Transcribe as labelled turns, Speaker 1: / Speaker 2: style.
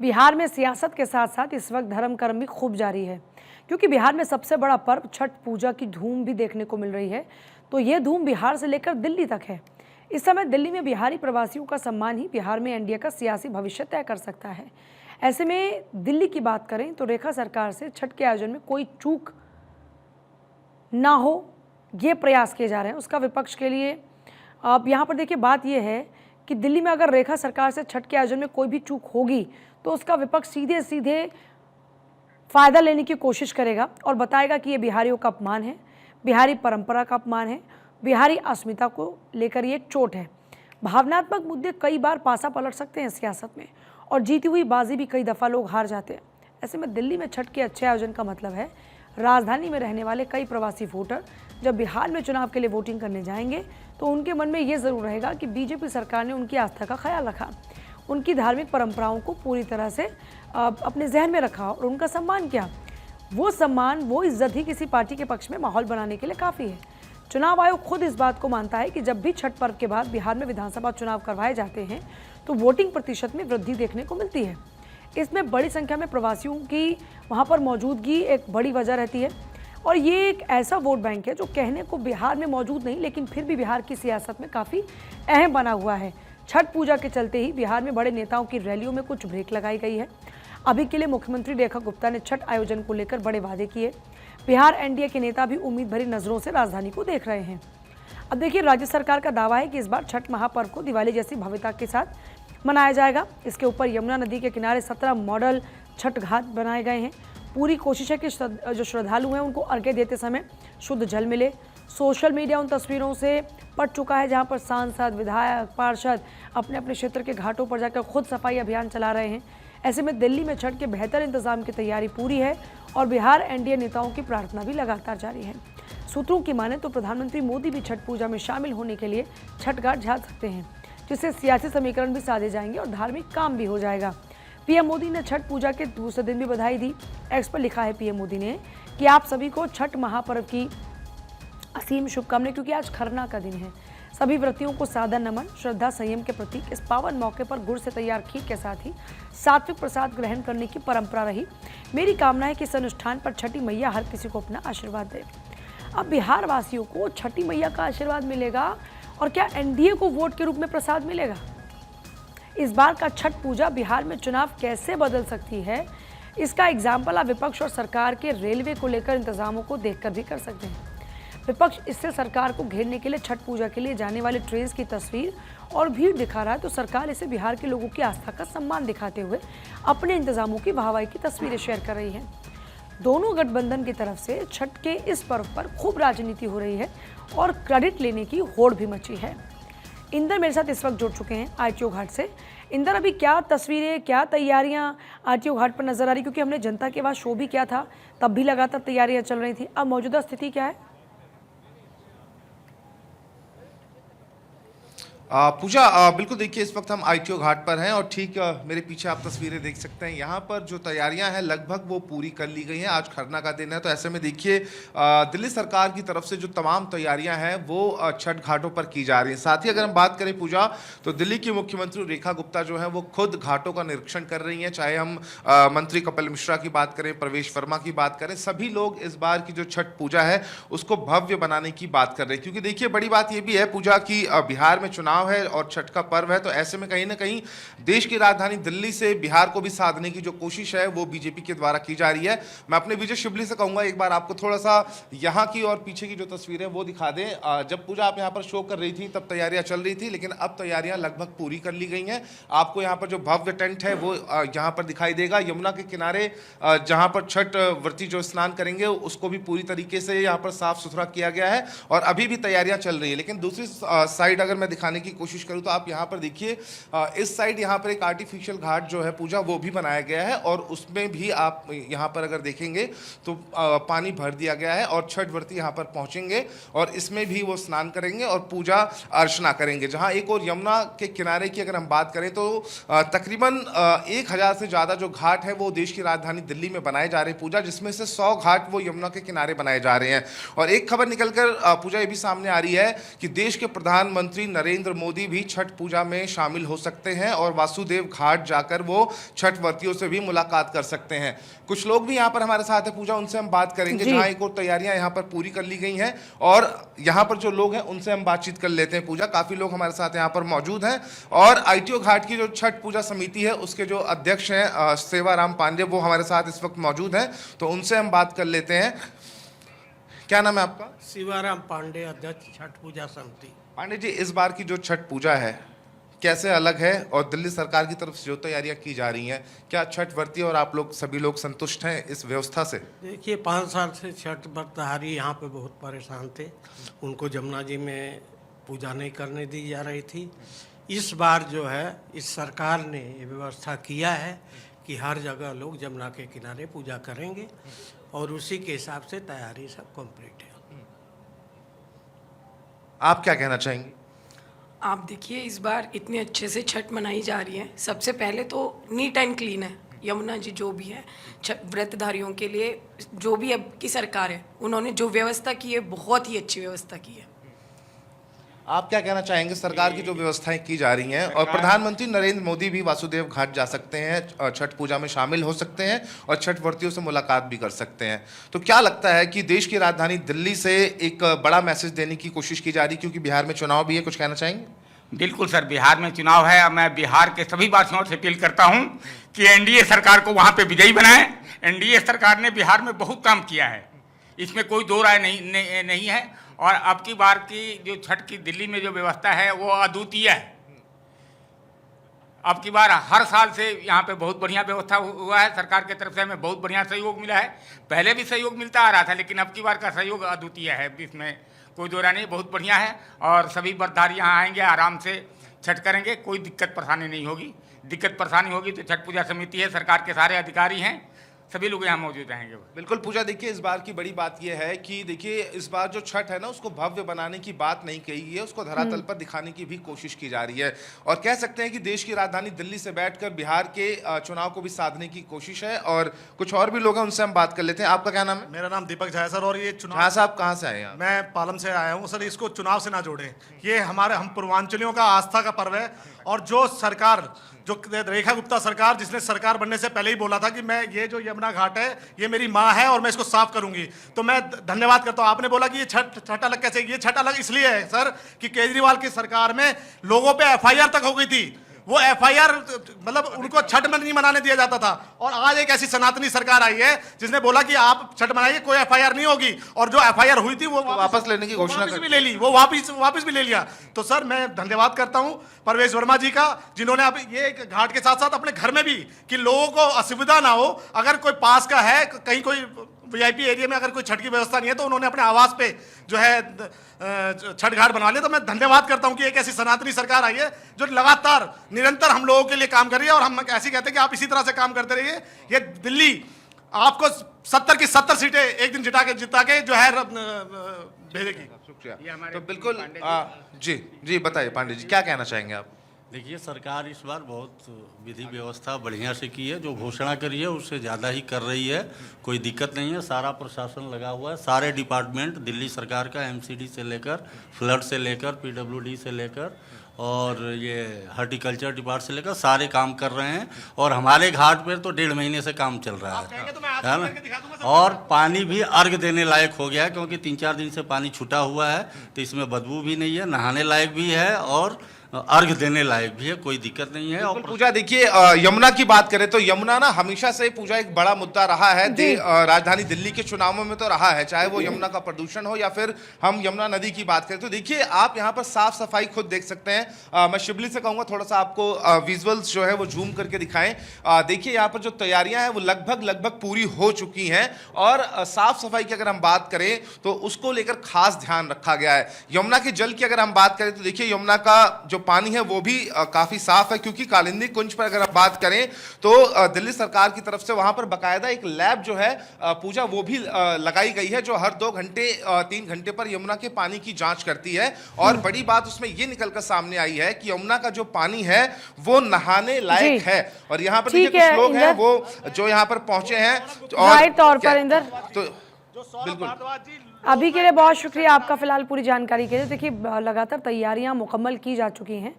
Speaker 1: बिहार में सियासत के साथ साथ इस वक्त धर्म कर्म भी खूब जारी है, क्योंकि बिहार में सबसे बड़ा पर्व छठ पूजा की धूम भी देखने को मिल रही है। तो ये धूम बिहार से लेकर दिल्ली तक है। इस समय दिल्ली में बिहारी प्रवासियों का सम्मान ही बिहार में एनडीए का सियासी भविष्य तय कर सकता है। ऐसे में दिल्ली की बात करें तो रेखा सरकार से छठ के आयोजन में कोई चूक ना हो, ये प्रयास किए जा रहे हैं। उसका विपक्ष के लिए अब यहाँ पर देखिए बात यह है कि दिल्ली में अगर रेखा सरकार से छठ के आयोजन में कोई भी चूक होगी तो उसका विपक्ष सीधे सीधे फायदा लेने की कोशिश करेगा और बताएगा कि ये बिहारियों का अपमान है, बिहारी परंपरा का अपमान है, बिहारी अस्मिता को लेकर ये एक चोट है। भावनात्मक मुद्दे कई बार पासा पलट सकते हैं सियासत में, और जीती हुई बाजी भी कई दफ़ा लोग हार जाते हैं। ऐसे में दिल्ली में छठ के अच्छे आयोजन का मतलब है राजधानी में रहने वाले कई प्रवासी वोटर जब बिहार में चुनाव के लिए वोटिंग करने जाएंगे तो उनके मन में ये ज़रूर रहेगा कि बीजेपी सरकार ने उनकी आस्था का ख्याल रखा, उनकी धार्मिक परंपराओं को पूरी तरह से अपने जहन में रखा और उनका सम्मान किया। वो सम्मान, वो इज्जत ही किसी पार्टी के पक्ष में माहौल बनाने के लिए काफ़ी है। चुनाव आयोग खुद इस बात को मानता है कि जब भी छठ पर्व के बाद बिहार में विधानसभा चुनाव करवाए जाते हैं तो वोटिंग प्रतिशत में वृद्धि देखने को मिलती है। इसमें बड़ी संख्या में प्रवासियों की वहाँ पर मौजूदगी एक बड़ी वजह रहती है, और ये एक ऐसा वोट बैंक है जो कहने को बिहार में मौजूद नहीं, लेकिन फिर भी बिहार की सियासत में काफ़ी अहम बना हुआ है। छठ पूजा के चलते ही बिहार में बड़े नेताओं की रैलियों में कुछ ब्रेक लगाई गई है। अभी के लिए मुख्यमंत्री रेखा गुप्ता ने छठ आयोजन को लेकर बड़े वादे किए। बिहार एनडीए के नेता भी उम्मीद भरी नज़रों से राजधानी को देख रहे हैं। अब देखिए, राज्य सरकार का दावा है कि इस बार छठ महापर्व को दिवाली जैसी भव्यता के साथ मनाया जाएगा। इसके ऊपर यमुना नदी के किनारे 17 मॉडल छठ घाट बनाए गए हैं। पूरी कोशिश है कि जो श्रद्धालु हैं उनको अर्घ्य देते समय शुद्ध जल मिले। सोशल मीडिया उन तस्वीरों से पट चुका है जहां पर सांसद, विधायक, पार्षद अपने अपने क्षेत्र के घाटों पर जाकर खुद सफाई अभियान चला रहे हैं। ऐसे में दिल्ली में छठ के बेहतर इंतजाम की तैयारी पूरी है और बिहार एनडीए नेताओं की प्रार्थना भी लगातार जारी है। सूत्रों की माने तो प्रधानमंत्री मोदी भी छठ पूजा में शामिल होने के लिए छठ घाट जा सकते हैं, जिससे सियासी समीकरण भी साधे जाएंगे और धार्मिक काम भी हो जाएगा। पीएम मोदी ने छठ पूजा के दूसरे दिन भी बधाई दी। एक्स पर लिखा है पीएम मोदी ने कि आप सभी को छठ महापर्व की असीम शुभकामनाएं, क्योंकि आज खरना का दिन है। सभी व्रतियों को सादर नमन। श्रद्धा संयम के प्रतीक इस पावन मौके पर गुड़ से तैयार खीर के साथ ही सात्विक प्रसाद ग्रहण करने की परंपरा रही। मेरी कामना है कि इस अनुष्ठान पर छठी मैया हर किसी को अपना आशीर्वाद दे। अब बिहार वासियों को छठी मैया का आशीर्वाद मिलेगा, और क्या एनडीए को वोट के रूप में प्रसाद मिलेगा? इस बार का छठ पूजा बिहार में चुनाव कैसे बदल सकती है, इसका एग्जाम्पल आप विपक्ष और सरकार के रेलवे को लेकर इंतजामों को देखकर भी कर सकते हैं। विपक्ष इससे सरकार को घेरने के लिए छठ पूजा के लिए जाने वाले ट्रेन की तस्वीर और भीड़ दिखा रहा है, तो सरकार इसे बिहार के लोगों की आस्था का सम्मान दिखाते हुए अपने इंतजामों की वाहवाही की तस्वीरें शेयर कर रही है। दोनों गठबंधन की तरफ से छठ के इस पर्व पर खूब राजनीति हो रही है और क्रेडिट लेने की होड़ भी मची है। इंदर मेरे साथ इस वक्त जुड़ चुके हैं आरटीओ घाट से। इंदर, अभी क्या तस्वीरें, क्या तैयारियां आरटीओ घाट पर नजर आ रही, क्योंकि हमने जनता के बाद शो भी किया था, तब भी लगातार तैयारियां चल रही थी। अब मौजूदा स्थिति क्या है?
Speaker 2: पूजा, बिल्कुल देखिए, इस वक्त हम आईटीओ घाट पर हैं और ठीक मेरे पीछे आप तस्वीरें देख सकते हैं। यहाँ पर जो तैयारियां हैं लगभग वो पूरी कर ली गई हैं। आज खरना का दिन है, तो ऐसे में देखिए दिल्ली सरकार की तरफ से जो तमाम तैयारियां हैं वो छठ घाटों पर की जा रही हैं। साथ ही अगर हम बात करें पूजा, तो दिल्ली की मुख्यमंत्री रेखा गुप्ता जो है वो खुद घाटों का निरीक्षण कर रही हैं। चाहे हम मंत्री कपिल मिश्रा की बात करें, प्रवेश वर्मा की बात करें, सभी लोग इस बार की जो छठ पूजा है उसको भव्य बनाने की बात कर रहे हैं। क्योंकि देखिए बड़ी बात यह भी है पूजा की बिहार में चुनाव है और छठ का पर्व है, तो ऐसे में कहीं ना कहीं देश की राजधानी दिल्ली से बिहार को भी साधने की जो कोशिश है वो बीजेपी के द्वारा की जा रही है। मैं अपने विजय शिवली से कहूंगा एक बार आपको थोड़ा सा यहाँ की और पीछे की जो तस्वीरें वो दिखा दें। जब पूजा आप यहाँ पर शो कर रही थी तब तैयारियां चल रही थी, लेकिन अब तैयारियां लगभग पूरी कर ली गई हैं। आपको यहाँ पर जो भव्य टेंट है वो यहाँ पर दिखाई देगा। यमुना के किनारे जहाँ पर छठ व्रती जो स्नान करेंगे उसको भी पूरी तरीके से यहाँ पर साफ सुथरा किया गया है और अभी भी तैयारियां चल रही है। लेकिन दूसरी साइड अगर मैं दिखाने की कोशिश करूं तो आप यहां पर देखिए, इस साइड यहां पर एक आर्टिफिशियल घाट जो है पूजा वो भी बनाया गया है और उसमें भी आप यहां पर अगर देखेंगे तो पानी भर दिया गया है और छठ व्रती यहां पर पहुंचेंगे और इसमें भी वो स्नान करेंगे और पूजा अर्चना करेंगे। जहां एक और यमुना के किनारे की अगर हम बात करें तो तकरीबन 1000 से ज़्यादा जो घाट है वो देश की राजधानी दिल्ली में बनाए जा रहे हैं पूजा, जिसमें से 100 घाट वो यमुना के किनारे बनाए जा रहे हैं। और एक खबर निकलकर पूजा ये भी सामने आ रही है कि देश के प्रधानमंत्री नरेंद्र मोदी भी छठ पूजा में शामिल हो सकते हैं और वासुदेव घाट जाकर वो छठ व्रतियों से भी मुलाकात कर सकते हैं। कुछ लोग भी यहाँ पर हमारे साथ है पूजा, उनसे हम बात करेंगे, जहाँ एक और तैयारियां यहाँ पर पूरी कर ली गई हैं और यहाँ पर जो लोग हैं उनसे हम बातचीत कर लेते हैं। पूजा, काफी लोग हमारे साथ यहाँ पर मौजूद हैं और आईटीओ घाट की जो छठ पूजा समिति है उसके जो अध्यक्ष हैं सेवाराम पांडे, वो हमारे साथ इस वक्त मौजूद हैं, तो उनसे हम बात कर लेते हैं। क्या नाम है आपका?
Speaker 3: शिवाराम पांडे, अध्यक्ष छठ पूजा समिति।
Speaker 2: पांडे जी, इस बार की जो छठ पूजा है कैसे अलग है और दिल्ली सरकार की तरफ से जो तैयारियां की जा रही हैं, क्या छठ व्रती और आप लोग सभी लोग संतुष्ट हैं इस व्यवस्था से?
Speaker 3: देखिए, 5 साल से छठ व्रतधारी यहाँ पे बहुत परेशान थे, उनको जमुना जी में पूजा नहीं करने दी जा रही थी। इस बार जो है इस सरकार ने ये व्यवस्था किया है कि हर जगह लोग जमुना के किनारे पूजा करेंगे और उसी के हिसाब से तैयारी सब कंप्लीट है।
Speaker 2: आप क्या कहना चाहेंगे?
Speaker 4: आप देखिए, इस बार इतने अच्छे से छठ मनाई जा रही है। सबसे पहले तो नीट एंड क्लीन है यमुना जी, जो भी है व्रतधारियों के लिए, जो भी अब की सरकार है उन्होंने जो व्यवस्था की है बहुत ही अच्छी व्यवस्था की है।
Speaker 2: आप क्या कहना चाहेंगे? सरकार की जो व्यवस्थाएं की जा रही हैं और प्रधानमंत्री नरेंद्र मोदी भी वासुदेव घाट जा सकते हैं, छठ पूजा में शामिल हो सकते हैं और छठ व्रतियों से मुलाकात भी कर सकते हैं, तो क्या लगता है कि देश की राजधानी दिल्ली से एक बड़ा मैसेज देने की कोशिश की जा रही है क्योंकि बिहार में चुनाव भी है? कुछ कहना चाहेंगे?
Speaker 5: बिल्कुल सर, बिहार में चुनाव है। मैं बिहार के सभी वासियों से अपील करता हूं कि एनडीए सरकार को वहां पे विजयी बनाएं। एनडीए सरकार ने बिहार में बहुत काम किया है, इसमें कोई दो राय नहीं है और अब की बार की जो छठ की दिल्ली में जो व्यवस्था है वो अद्वितीय है। अब की बार हर साल से यहाँ पे बहुत बढ़िया व्यवस्था हुआ है, सरकार की तरफ से हमें बहुत बढ़िया सहयोग मिला है। पहले भी सहयोग मिलता आ रहा था लेकिन अब की बार का सहयोग अद्वितीय है, इसमें कोई दो राय नहीं, बहुत बढ़िया है और सभी व्रतधारी यहाँ आएंगे, आराम से छठ करेंगे, कोई दिक्कत परेशानी नहीं होगी। दिक्कत परेशानी होगी तो छठ पूजा समिति है, सरकार के सारे अधिकारी हैं, सभी लोग यहाँ मौजूद रहेंगे।
Speaker 2: बिल्कुल पूजा, देखिए इस बार की बड़ी बात यह है कि देखिए इस बार जो छठ है ना उसको भव्य बनाने की बात नहीं कही है, उसको धरातल पर दिखाने की भी कोशिश की जा रही है और कह सकते हैं कि देश की राजधानी दिल्ली से बैठकर बिहार के चुनाव को भी साधने की कोशिश है। और कुछ और भी लोग हैं, उनसे हम बात कर लेते हैं। आपका क्या नाम है?
Speaker 6: मेरा नाम दीपक झा है सर। और ये चुनाव,
Speaker 2: हाँ साहब, कहाँ से आए हैं?
Speaker 6: मैं पालम से आया हूँ सर। इसको चुनाव से ना जोड़ें, ये हम पूर्वांचलियों का आस्था का पर्व है और जो सरकार, जो रेखा गुप्ता सरकार, जिसने सरकार बनने से पहले ही बोला था कि मैं ये जो यमुना घाट है ये मेरी माँ है और मैं इसको साफ करूंगी, तो मैं धन्यवाद करता हूँ। आपने बोला कि ये छठ अलग कैसे? ये छठ अलग इसलिए है सर कि केजरीवाल की सरकार में लोगों पे एफआईआर तक हो गई थी, वो एफआईआर मतलब उनको छठ में नहीं मनाने दिया जाता था और आज एक ऐसी सनातनी सरकार आई है जिसने बोला कि आप छठ मनाइए, कोई एफआईआर नहीं होगी और जो एफआईआर हुई थी वो
Speaker 2: वापस लेने की घोषणा
Speaker 6: भी ले ली, वो वापस भी ले लिया। तो सर मैं धन्यवाद करता हूं परवेश वर्मा जी का, जिन्होंने अब ये घाट के साथ साथ अपने घर में भी, कि लोगों को असुविधा ना हो, अगर कोई पास का है कहीं कोई वीआईपी एरिया में अगर कोई छठ की व्यवस्था नहीं है तो उन्होंने अपने आवास पे जो है छठ घाट बनवा लिया। तो मैं धन्यवाद करता हूं कि एक ऐसी सनातनी सरकार आई है जो लगातार निरंतर हम लोगों के लिए काम कर रही है और हम ऐसे कहते हैं कि आप इसी तरह से काम करते रहिए। ये दिल्ली आपको 70 की 70 सीटें एक दिन जिता के जो है भेजेगी।
Speaker 2: शुक्रिया। तो बिल्कुल जी बताइए पांडे जी, क्या कहना चाहेंगे आप?
Speaker 7: देखिए, सरकार इस बार बहुत विधि व्यवस्था बढ़िया से की है, जो घोषणा करी है उससे ज़्यादा ही कर रही है, कोई दिक्कत नहीं है। सारा प्रशासन लगा हुआ है, सारे डिपार्टमेंट दिल्ली सरकार का, एमसीडी से लेकर, फ्लड से लेकर, पीडब्ल्यूडी से लेकर और ये हॉर्टिकल्चर डिपार्ट से लेकर सारे काम कर रहे हैं और हमारे घाट पर तो 1.5 महीने से काम चल रहा है ना। और पानी भी अर्घ देने लायक हो गया है क्योंकि 3-4 दिन से पानी छूटा हुआ है, तो इसमें बदबू भी नहीं है, नहाने लायक भी है और अर्घ देने लायक भी है, कोई दिक्कत नहीं है। और
Speaker 2: पूजा देखिए, यमुना की बात करें तो यमुना ना हमेशा से पूजा एक बड़ा मुद्दा रहा है राजधानी दिल्ली के चुनावों में, तो रहा है, चाहे वो यमुना का प्रदूषण हो या फिर हम यमुना नदी की बात करें। तो देखिए आप यहाँ पर साफ सफाई खुद देख सकते हैं। मैं शिवली से कहूंगा थोड़ा सा आपको विजुअल्स जो है वो जूम करके दिखाएं। देखिए यहाँ पर जो तैयारियां हैं वो लगभग पूरी हो चुकी हैं और साफ सफाई की अगर हम बात करें तो उसको लेकर खास ध्यान रखा गया है। यमुना के जल की अगर हम बात करें तो देखिए यमुना का जो पानी है वो भी काफी साफ है, क्योंकि कालिंदी कुंज पर अगर आप बात करें तो दिल्ली सरकार की तरफ से वहां पर बकायदा एक लैब जो है पूजा वो भी लगाई गई है, जो हर 2 घंटे 3 घंटे पर यमुना के पानी की जांच करती है। और बड़ी बात उसमें ये निकलकर सामने आई है कि यमुना का जो पानी है वो नहाने लायक है। और यहाँ पर देखिए कुछ लोग हैं वो जो यहाँ पर पहुंचे हैं
Speaker 1: राइट तौर पर इंदर,
Speaker 2: तो
Speaker 6: जो सौरभ भारद्वाज जी
Speaker 1: अभी के लिए बहुत शुक्रिया आपका फिलहाल पूरी जानकारी के लिए। देखिए लगातार तैयारियां मुकम्मल की जा चुकी हैं।